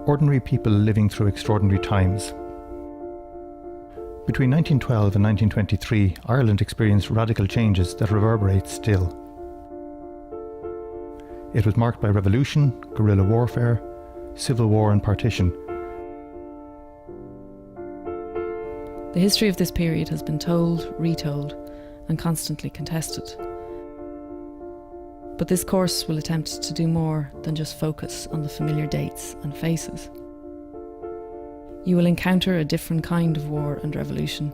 Ordinary people living through extraordinary times. Between 1912 and 1923, Ireland experienced radical changes that reverberate still. It was marked by revolution, guerrilla warfare, civil war and partition. The history of this period has been told, retold, and constantly contested. But this course will attempt to do more than just focus on the familiar dates and faces. You will encounter a different kind of war and revolution,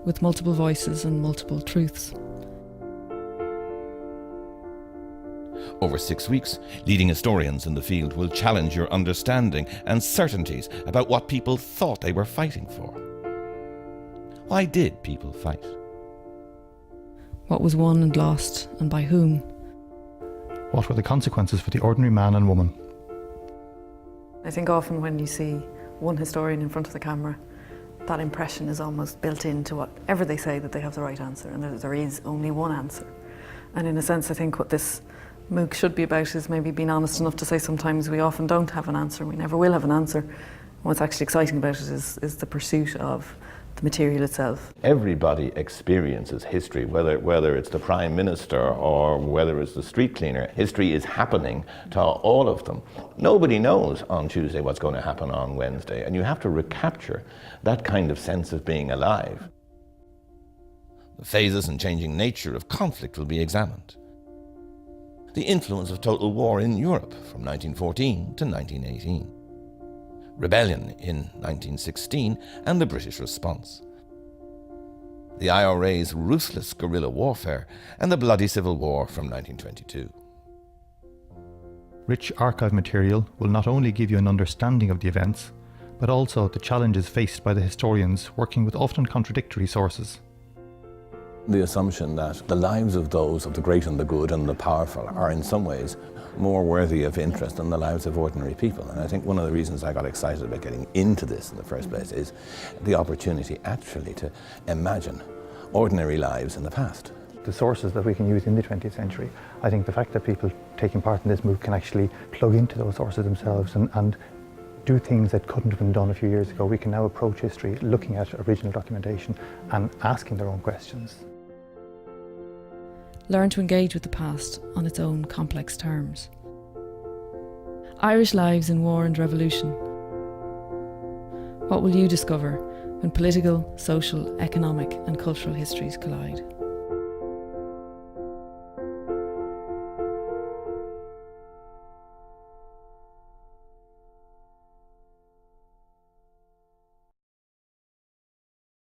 with multiple voices and multiple truths. Over 6 weeks, leading historians in the field will challenge your understanding and certainties about what people thought they were fighting for. Why did people fight? What was won and lost, and by whom? What were the consequences for the ordinary man and woman? I think often when you see one historian in front of the camera, that impression is almost built into whatever they say, that they have the right answer, and there is only one answer. And in a sense, I think what this MOOC should be about is maybe being honest enough to say sometimes we often don't have an answer, we never will have an answer. And what's actually exciting about it is the pursuit of the material itself. Everybody experiences history, whether it's the Prime Minister or whether it's the street cleaner. History is happening to all of them. Nobody knows on Tuesday what's going to happen on Wednesday, and you have to recapture that kind of sense of being alive. The phases and changing nature of conflict will be examined. The influence of total war in Europe from 1914 to 1918. Rebellion in 1916 and the British response. The IRA's ruthless guerrilla warfare and the bloody Civil War from 1922. Rich archive material will not only give you an understanding of the events, but also the challenges faced by the historians working with often contradictory sources. The assumption that the lives of those of the great and the good and the powerful are in some ways more worthy of interest than the lives of ordinary people. And I think one of the reasons I got excited about getting into this in the first place is the opportunity actually to imagine ordinary lives in the past. The sources that we can use in the 20th century, I think the fact that people taking part in this MOOC can actually plug into those sources themselves and do things that couldn't have been done a few years ago. We can now approach history looking at original documentation and asking their own questions. Learn to engage with the past on its own complex terms. Irish Lives in War and Revolution. What will you discover when political, social, economic and cultural histories collide?